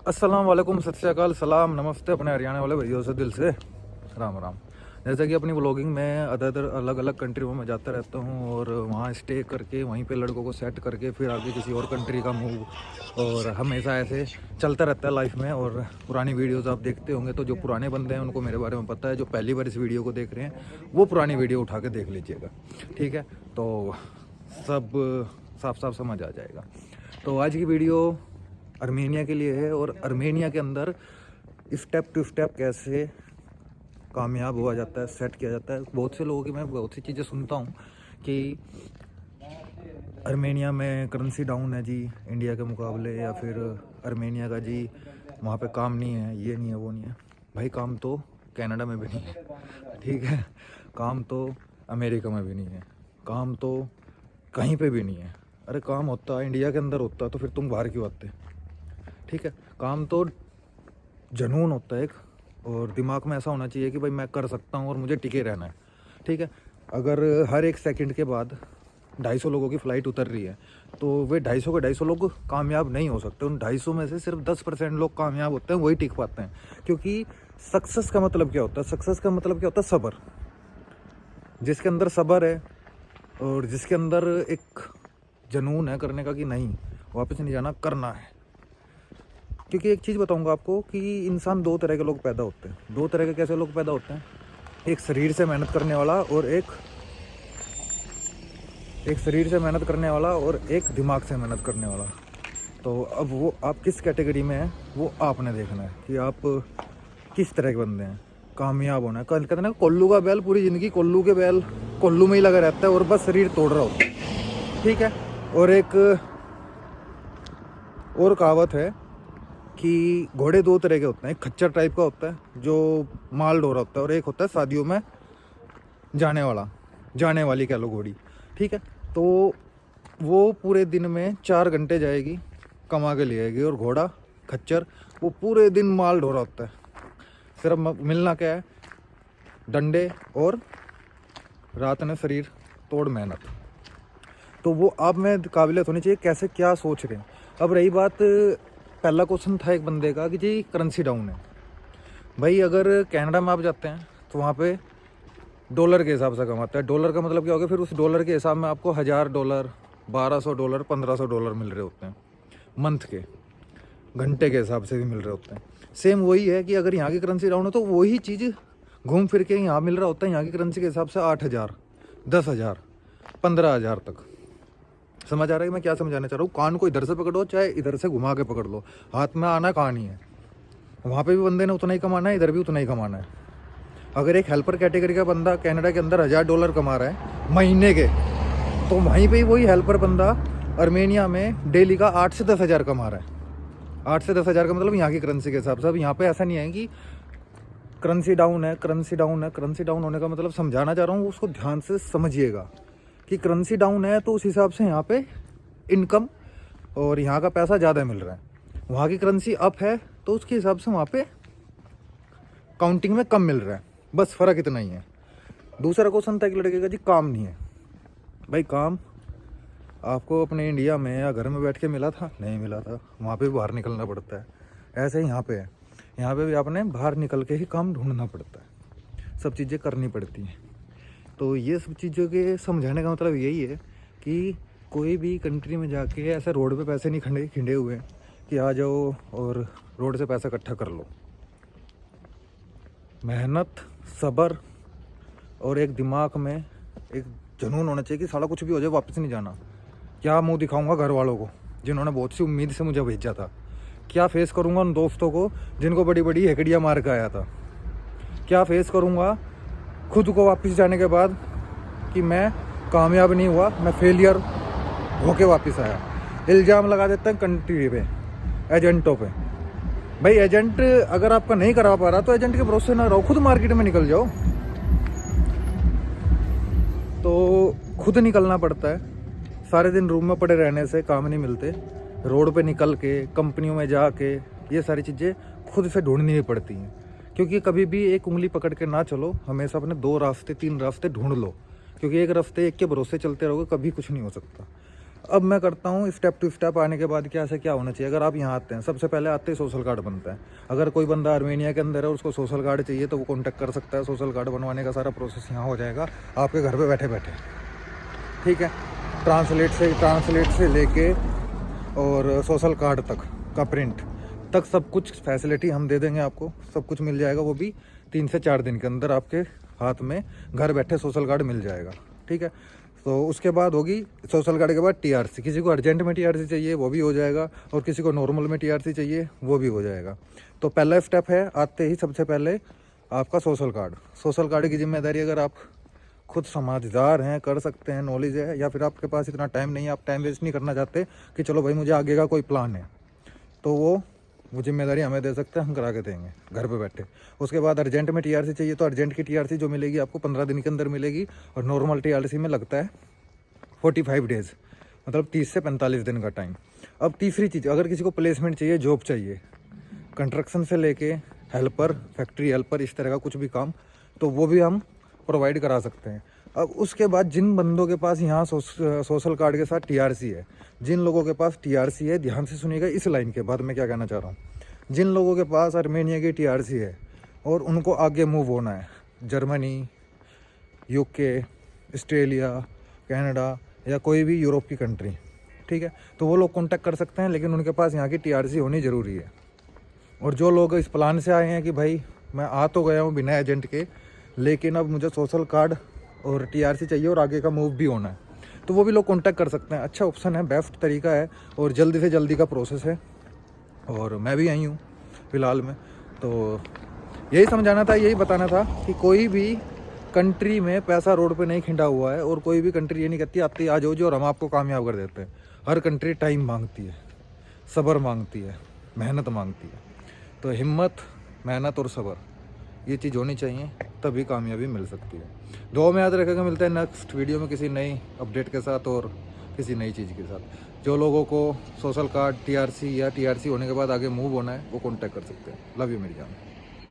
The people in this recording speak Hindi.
अस्सलाम वालेकुम, सत श्री अकाल, सलाम, नमस्ते अपने हरियाणा वाले भैया से दिल से राम राम। जैसा कि अपनी व्लॉगिंग में अदर अलग अलग कंट्रियों में जाता रहता हूँ और वहाँ स्टे करके वहीं पे लड़कों को सेट करके फिर आगे किसी और कंट्री का मूव, और हमेशा ऐसे चलता रहता है लाइफ में। और पुरानी वीडियोज़ आप देखते होंगे तो जो पुराने बंदे हैं उनको मेरे बारे में पता है, जो पहली बार इस वीडियो को देख रहे हैं वो पुरानी वीडियो उठा के देख लीजिएगा, ठीक है? तो सब साफ साफ समझ आ जाएगा। तो आज की वीडियो आर्मेनिया के लिए है और आर्मेनिया के अंदर स्टेप टू स्टेप कैसे कामयाब हुआ जाता है, सेट किया जाता है। बहुत से लोगों की मैं बहुत सी चीज़ें सुनता हूँ कि आर्मेनिया में करेंसी डाउन है जी इंडिया के मुकाबले, या फिर आर्मेनिया का जी वहाँ पे काम नहीं है, ये नहीं है, वो नहीं है। भाई काम तो कनाडा में भी नहीं है, ठीक है? काम तो अमेरिका में भी नहीं है, काम तो कहीं पे भी नहीं है। अरे काम होता इंडिया के अंदर होता तो फिर तुम बाहर क्यों आते? ठीक है, काम तो जुनून होता है एक, और दिमाग में ऐसा होना चाहिए कि भाई मैं कर सकता हूँ और मुझे टिके रहना है, ठीक है? अगर हर एक सेकंड के बाद 250 लोगों की फ़्लाइट उतर रही है तो वे 250 के 250 लोग कामयाब नहीं हो सकते। उन 250 में से सिर्फ 10% लोग कामयाब होते हैं, वही टिक पाते हैं। क्योंकि सक्सेस का मतलब क्या होता है? सक्सेस का मतलब क्या होता है? सब्र। जिसके अंदर सब्र है और जिसके अंदर एक जुनून है करने का कि नहीं वापस नहीं जाना, करना है। क्योंकि एक चीज़ बताऊंगा आपको कि इंसान दो तरह के लोग पैदा होते हैं। दो तरह के कैसे लोग पैदा होते हैं? एक शरीर से मेहनत करने वाला और एक शरीर से मेहनत करने वाला और एक दिमाग से मेहनत करने वाला। तो अब वो आप किस कैटेगरी में हैं वो आपने देखना है कि आप किस तरह के बंदे हैं। कामयाब होना है, कल कहते हैं ना, कोल्लू का बैल पूरी ज़िंदगी कोल्लू के बैल कोल्लू में ही लगा रहता है और बस शरीर तोड़ रहा होता है, ठीक है? और एक और कहावत है कि घोड़े दो तरह के होते हैं। एक खच्चर टाइप का होता है जो माल ढो रहा होता है, और एक होता है शादियों में जाने वाली कह लो घोड़ी, ठीक है? तो वो पूरे दिन में 4 घंटे जाएगी, कमा के ले आएगी, और घोड़ा खच्चर वो पूरे दिन माल ढो रहा होता है। सिर्फ मिलना क्या है? डंडे और रात में शरीर तोड़ मेहनत। तो वो आप में काबिलियत होनी चाहिए कैसे क्या सोच रहे हैं। अब रही बात, पहला क्वेश्चन था एक बंदे का कि जी करेंसी डाउन है। भाई अगर कनाडा में आप जाते हैं तो वहाँ पे डॉलर के हिसाब से कमाता है। डॉलर का मतलब क्या हो गया? फिर उस डॉलर के हिसाब में आपको $1000, $1200, $1500 मिल रहे होते हैं मंथ के, घंटे के हिसाब से भी मिल रहे होते हैं। सेम वही है कि अगर यहाँ की करेंसी डाउन हो तो वही चीज़ घूम फिर के यहाँ मिल रहा होता है यहाँ की करेंसी के हिसाब से 8000, 10000, 15000 तक। समझ आ रहा है कि मैं क्या समझाना चाह रहा हूँ? कान को इधर से पकड़ो चाहे इधर से घुमा के पकड़ लो, हाथ में आना कहां नहीं है। वहाँ पे भी बंदे ने उतना ही कमाना है, इधर भी उतना ही कमाना है। अगर एक हेल्पर कैटेगरी का बंदा कनाडा के अंदर $1000 कमा रहा है महीने के, तो वहीं पे ही वही हेल्पर बंदा आर्मेनिया में डेली का 8 से 10 हज़ार कमा रहा है। 8 से 10 हज़ार का मतलब यहाँ की करेंसी के हिसाब से। अब यहाँ पे ऐसा नहीं है कि करेंसी डाउन है, करेंसी डाउन है। करेंसी डाउन होने का मतलब समझाना चाह रहा हूँ, उसको ध्यान से समझिएगा कि करेंसी डाउन है तो उस हिसाब से यहाँ पे इनकम और यहाँ का पैसा ज़्यादा मिल रहा है। वहाँ की करेंसी अप है तो उसके हिसाब से वहाँ पे काउंटिंग में कम मिल रहा है, बस फ़र्क इतना ही है। दूसरा क्वेश्चन था एक लड़के का, जी काम नहीं है। भाई काम आपको अपने इंडिया में या घर में बैठ के मिला था? नहीं मिला था, वहाँ पे भी बाहर निकलना पड़ता है। ऐसे ही यहाँ पे है, यहाँ पे भी आपने बाहर निकल के ही काम ढूंढना पड़ता है, सब चीज़ें करनी पड़ती हैं। तो ये सब चीज़ों के समझाने का मतलब यही है कि कोई भी कंट्री में जाके ऐसे रोड पे पैसे नहीं खिंडे हुए हैं कि आ जाओ और रोड से पैसा इकट्ठा कर लो। मेहनत, सब्र और एक दिमाग में एक जुनून होना चाहिए कि साला कुछ भी हो जाए वापस नहीं जाना। क्या मुंह दिखाऊंगा घर वालों को जिन्होंने बहुत सी उम्मीद से मुझे भेजा था? क्या फेस करूंगा उन दोस्तों को जिनको बड़ी बड़ी हेकड़ियाँ मार के आया था? क्या फेस करूंगा खुद को वापस जाने के बाद कि मैं कामयाब नहीं हुआ, मैं फेलियर होके वापस आया? इल्ज़ाम लगा देते हैं कंट्री पे, एजेंटों पे। भाई एजेंट अगर आपका नहीं करा पा रहा तो एजेंट के भरोसे ना रहो, खुद मार्केट में निकल जाओ। तो खुद निकलना पड़ता है। सारे दिन रूम में पड़े रहने से काम नहीं मिलते, रोड पे निकल के कंपनियों में जाके ये सारी चीज़ें खुद से ढूंढनी ही पड़ती हैं। क्योंकि कभी भी एक उंगली पकड़ के ना चलो, हमेशा अपने 2 रास्ते 3 रास्ते ढूंढ लो। क्योंकि एक रास्ते एक के भरोसे चलते रहोगे कभी कुछ नहीं हो सकता। अब मैं करता हूँ स्टेप टू स्टेप आने के बाद क्या से क्या होना चाहिए। अगर आप यहाँ आते हैं, सबसे पहले आते ही सोशल कार्ड बनता है। अगर कोई बंदा आर्मेनिया के अंदर है, उसको सोशल कार्ड चाहिए तो वो कॉन्टैक्ट कर सकता है। सोशल कार्ड बनवाने का सारा प्रोसेस यहाँ हो जाएगा आपके घर पे बैठे बैठे, ठीक है। ट्रांसलेट से लेके और सोशल कार्ड तक का प्रिंट तक सब कुछ फैसिलिटी हम दे देंगे आपको, सब कुछ मिल जाएगा। वो भी 3 से 4 दिन के अंदर आपके हाथ में घर बैठे सोशल कार्ड मिल जाएगा, ठीक है। तो उसके बाद होगी सोशल कार्ड के बाद टीआरसी। किसी को अर्जेंट में टीआरसी चाहिए वो भी हो जाएगा, और किसी को नॉर्मल में टीआरसी चाहिए वो भी हो जाएगा। तो पहला स्टेप है, आते ही सबसे पहले आपका सोशल कार्ड। सोशल कार्ड की जिम्मेदारी अगर आप खुद समझदार हैं, कर सकते हैं, नॉलेज है, या फिर आपके पास इतना टाइम नहीं है, आप टाइम वेस्ट नहीं करना चाहते कि चलो भाई मुझे आगे का कोई प्लान है, तो वो जिम्मेदारी हमें दे सकते हैं, हम करा के देंगे घर पे बैठे। उसके बाद अर्जेंट में टीआरसी चाहिए तो अर्जेंट की टीआरसी जो मिलेगी आपको 15 दिन के अंदर मिलेगी, और नॉर्मल टीआरसी में लगता है 45 डेज़, मतलब 30 से 45 दिन का टाइम। अब तीसरी चीज़, अगर किसी को प्लेसमेंट चाहिए, जॉब चाहिए, कंस्ट्रक्शन से लेके हेल्पर, फैक्ट्री हेल्पर, इस तरह का कुछ भी काम, तो वो भी हम प्रोवाइड करा सकते हैं। अब उसके बाद जिन बंदों के पास यहाँ सोशल कार्ड के साथ टीआरसी है, जिन लोगों के पास टीआरसी है, ध्यान से सुनिएगा इस लाइन के बाद मैं क्या कहना चाह रहा हूँ। जिन लोगों के पास आर्मेनिया की टीआरसी है और उनको आगे मूव होना है, जर्मनी, यूके, ऑस्ट्रेलिया, कनाडा या कोई भी यूरोप की कंट्री, ठीक है, तो वो लोग कॉन्टैक्ट कर सकते हैं, लेकिन उनके पास यहाँ की टीआरसी होनी ज़रूरी है। और जो लोग इस प्लान से आए हैं कि भाई मैं आ तो गया हूँ बिना एजेंट के, लेकिन अब मुझे सोशल कार्ड और टीआरसी चाहिए और आगे का मूव भी होना है, तो वो भी लोग कॉन्टैक्ट कर सकते हैं। अच्छा ऑप्शन है, बेस्ट तरीका है, और जल्दी से जल्दी का प्रोसेस है। और मैं भी आई हूँ फ़िलहाल में, तो यही समझाना था, यही बताना था कि कोई भी कंट्री में पैसा रोड पे नहीं खिंडा हुआ है, और कोई भी कंट्री ये नहीं कहती आती आ जाओ जी और हम आपको कामयाब कर देते हैं। हर कंट्री टाइम मांगती है, सब्र मांगती है, मेहनत मांगती है। तो हिम्मत, मेहनत और सब्र, ये चीज़ होनी चाहिए, तभी कामयाबी मिल सकती है। दुआ में याद रखेगा। मिलते हैं नेक्स्ट वीडियो में किसी नई अपडेट के साथ और किसी नई चीज़ के साथ। जो लोगों को सोशल कार्ड, टीआरसी या टीआरसी होने के बाद आगे मूव होना है वो कॉन्टैक्ट कर सकते हैं। लव यू मेरी जान।